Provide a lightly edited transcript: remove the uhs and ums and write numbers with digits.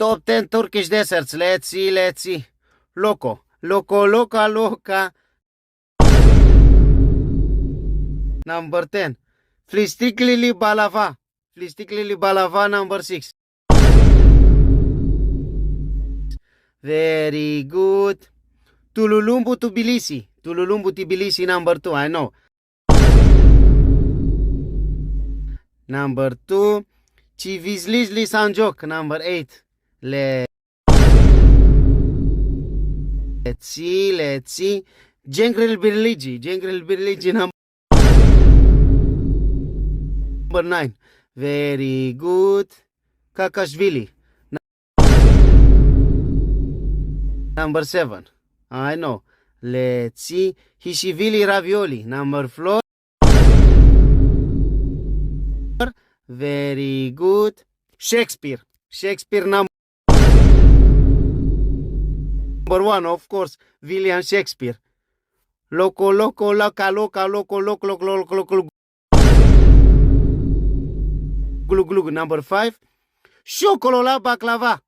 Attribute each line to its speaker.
Speaker 1: Top 10 Turkish desserts. Let's see. Loco. Loca. Number 10. Flistikli balava, number 6. Very good. Tululumbu Tbilisi, number 2. I know. Number 2. Civizli Sanjok, number 8. Let's see. Jengril Birligi, number 9. Very good. Kakashvili, number 7. I know. Let's see. Hishivili Ravioli, number 4. Very good. Shakespeare, number 1, of course. William Shakespeare. Loco. Glug, number 5. Shokolola baklava.